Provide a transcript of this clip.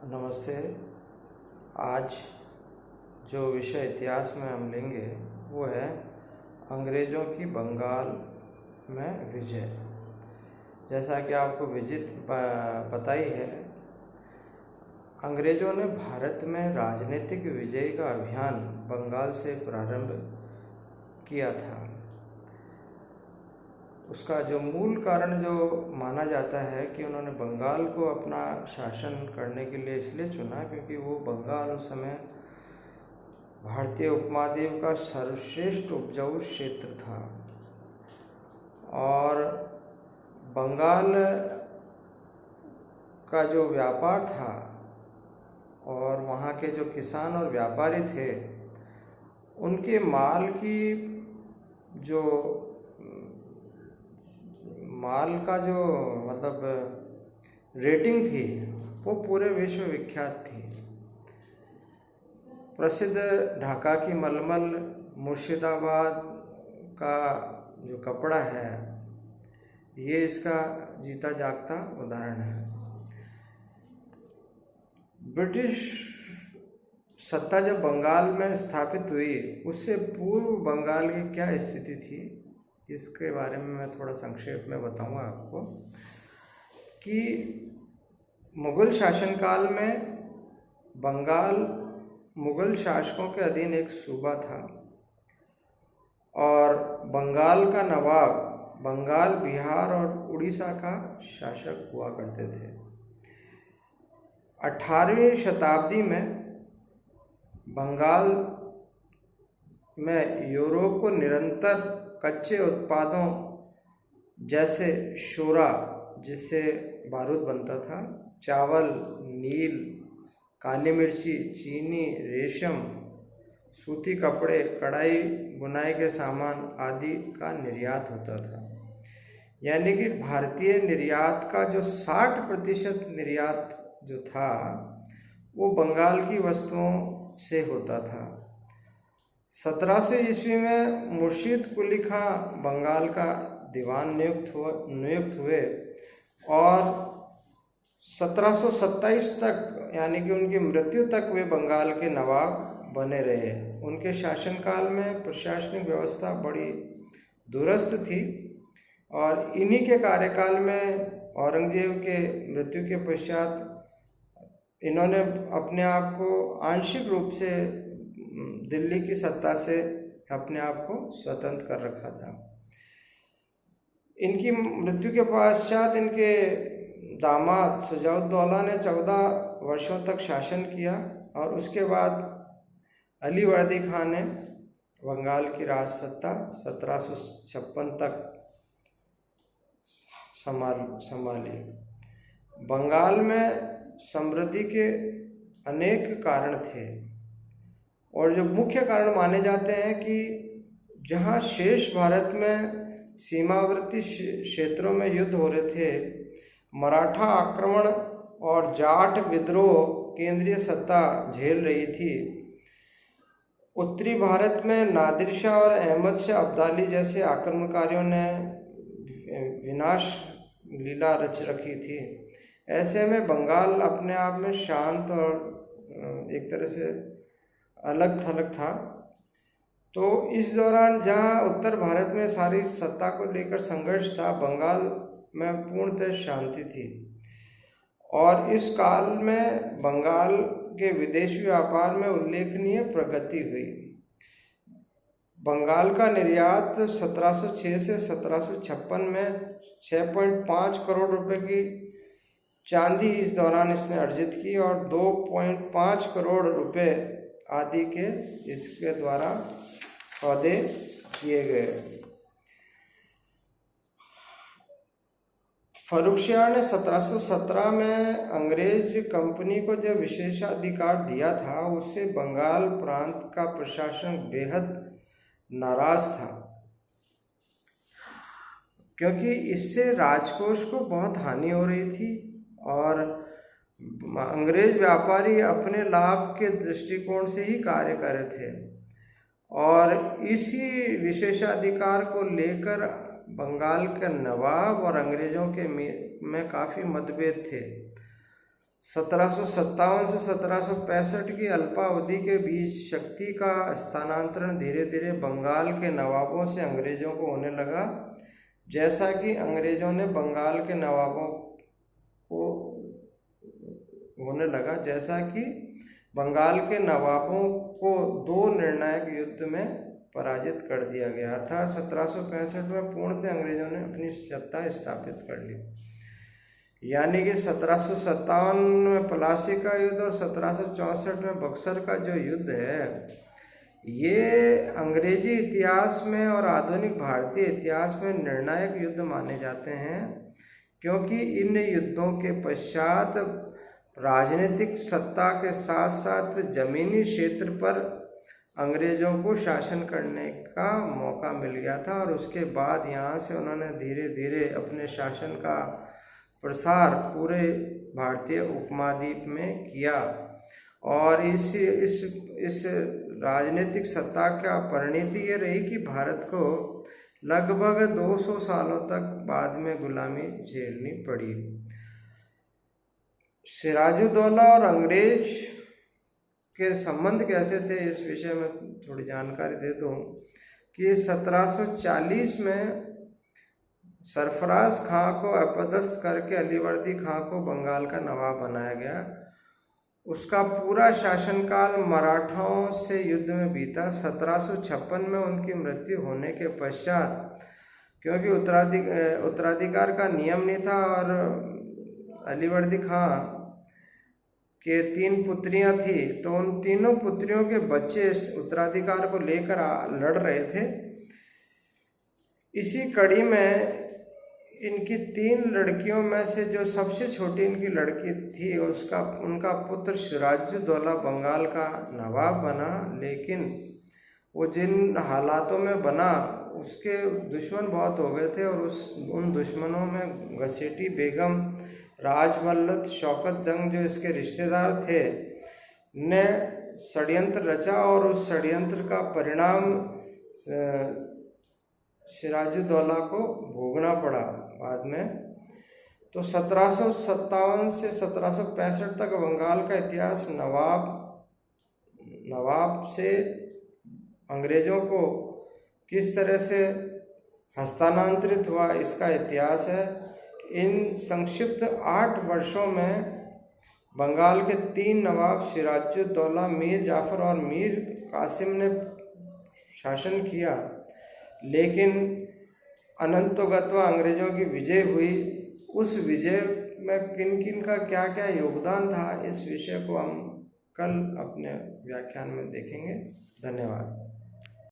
नमस्ते। आज जो विषय इतिहास में हम लेंगे वो है अंग्रेज़ों की बंगाल में विजय। जैसा कि आपको पता ही है, अंग्रेज़ों ने भारत में राजनीतिक विजय का अभियान बंगाल से प्रारंभ किया था। उसका जो मूल कारण जो माना जाता है कि उन्होंने बंगाल को अपना शासन करने के लिए इसलिए चुना क्योंकि वो बंगाल उस समय भारतीय उपमहाद्वीप का सर्वश्रेष्ठ उपजाऊ क्षेत्र था और बंगाल का जो व्यापार था और वहाँ के जो किसान और व्यापारी थे, उनके माल की जो का जो रेटिंग थी वो पूरे विश्व विख्यात थी। प्रसिद्ध ढाका की मलमल, मुर्शिदाबाद का जो कपड़ा है, ये इसका जीता जागता उदाहरण है। ब्रिटिश सत्ता जब बंगाल में स्थापित हुई, उससे पूर्व बंगाल की क्या स्थिति थी, इसके बारे में मैं थोड़ा संक्षेप में बताऊंगा आपको कि मुगल शासनकाल में बंगाल मुगल शासकों के अधीन एक सूबा था और बंगाल का नवाब बंगाल, बिहार और उड़ीसा का शासक हुआ करते थे। 18वीं शताब्दी में बंगाल में यूरोप को निरंतर कच्चे उत्पादों जैसे शोरा, जिससे बारूद बनता था, चावल, नील, काली मिर्ची, चीनी, रेशम, सूती कपड़े, कढ़ाई बुनाई के सामान आदि का निर्यात होता था। यानी कि भारतीय निर्यात का जो 60% निर्यात जो था वो बंगाल की वस्तुओं से होता था। 1700 ईस्वी में मुर्शीद कुली खां बंगाल का दीवान नियुक्त हुए और 1727 तक, यानी कि उनकी मृत्यु तक, वे बंगाल के नवाब बने रहे। उनके शासनकाल में प्रशासनिक व्यवस्था बड़ी दुरुस्त थी और इन्हीं के कार्यकाल में औरंगजेब के मृत्यु के पश्चात इन्होंने अपने आप को आंशिक रूप से दिल्ली की सत्ता से अपने आप को स्वतंत्र कर रखा था। इनकी मृत्यु के पश्चात इनके दामाद शुजाउद्दौला ने 14 वर्षों तक शासन किया और उसके बाद अली वर्दी खान ने बंगाल की राज सत्ता 1756 तक संभाली। बंगाल में समृद्धि के अनेक कारण थे और जो मुख्य कारण माने जाते हैं कि जहां शेष भारत में सीमावर्ती क्षेत्रों में युद्ध हो रहे थे, मराठा आक्रमण और जाट विद्रोह केंद्रीय सत्ता झेल रही थी। उत्तरी भारत में नादिर शाह और अहमद शाह अब्दाली जैसे आक्रमणकारियों ने विनाश लीला रच रखी थी। ऐसे में बंगाल अपने आप में शांत और एक तरह से अलग थलग था। तो इस दौरान जहां उत्तर भारत में सारी सत्ता को लेकर संघर्ष था, बंगाल में पूर्णतः शांति थी और इस काल में बंगाल के विदेशी व्यापार में उल्लेखनीय प्रगति हुई। बंगाल का निर्यात 1706 से 1756 में 6.5 करोड़ रुपए की चांदी इस दौरान इसने अर्जित की और 2.5 करोड़ रुपए आदि के इसके द्वारा सौदे किए गए। फर्रुखशियाह ने 1717 में अंग्रेज कंपनी को जो विशेषाधिकार दिया था, उससे बंगाल प्रांत का प्रशासन बेहद नाराज था क्योंकि इससे राजकोष को बहुत हानि हो रही थी और अंग्रेज व्यापारी अपने लाभ के दृष्टिकोण से ही कार्य कर रहे थे और इसी विशेषाधिकार को लेकर बंगाल के नवाब और अंग्रेजों के में काफ़ी मतभेद थे। 1757 से 1765 की अल्पावधि के बीच शक्ति का स्थानांतरण धीरे धीरे बंगाल के नवाबों से अंग्रेजों को होने लगा। जैसा कि अंग्रेजों ने बंगाल के नवाबों को होने लगा जैसा कि बंगाल के नवाबों को 2 निर्णायक युद्ध में पराजित कर दिया गया था। 1765 में पूर्णतः अंग्रेजों ने अपनी सत्ता स्थापित कर ली, यानी कि 1757 में प्लासी का युद्ध और 1764 में बक्सर का जो युद्ध है, ये अंग्रेजी इतिहास में और आधुनिक भारतीय इतिहास में निर्णायक युद्ध माने जाते हैं, क्योंकि इन युद्धों के पश्चात राजनीतिक सत्ता के साथ साथ जमीनी क्षेत्र पर अंग्रेजों को शासन करने का मौका मिल गया था और उसके बाद यहाँ से उन्होंने धीरे धीरे अपने शासन का प्रसार पूरे भारतीय उपमहाद्वीप में किया। और इस राजनीतिक सत्ता का परिणति ये रही कि भारत को लगभग 200 सालों तक बाद में गुलामी झेलनी पड़ी। सिराजुद्दौला और अंग्रेज के संबंध कैसे थे, इस विषय में थोड़ी जानकारी दे दूं कि 1740 में सरफराज खां को अपदस्थ करके अलीवर्दी खां को बंगाल का नवाब बनाया गया। उसका पूरा शासनकाल मराठाओं से युद्ध में बीता। 1756 में उनकी मृत्यु होने के पश्चात, क्योंकि उत्तराधिकार का नियम नहीं था और अलीवर्दी खां के 3 पुत्रियां थी, तो उन तीनों पुत्रियों के बच्चे उत्तराधिकार को लेकर लड़ रहे थे। इसी कड़ी में इनकी 3 लड़कियों में से जो सबसे छोटी इनकी लड़की थी, उनका पुत्र सिराजुद्दौला बंगाल का नवाब बना। लेकिन वो जिन हालातों में बना, उसके दुश्मन बहुत हो गए थे और उन दुश्मनों में घसेटी बेगम, राजवल्लभ, शौकत जंग जो इसके रिश्तेदार थे, ने षड्यंत्र रचा और उस षड्यंत्र का परिणाम सिराजुद्दौला को भोगना पड़ा बाद में। तो 1757 से 1765 तक बंगाल का इतिहास नवाब से अंग्रेजों को किस तरह से हस्तांतरित हुआ, इसका इतिहास है। इन संक्षिप्त 8 वर्षों में बंगाल के 3 नवाब सिराजुद्दौला, मीर जाफर और मीर कासिम ने शासन किया, लेकिन अनंतोगत्वा अंग्रेजों की विजय हुई। उस विजय में किन किन का क्या क्या योगदान था, इस विषय को हम कल अपने व्याख्यान में देखेंगे। धन्यवाद।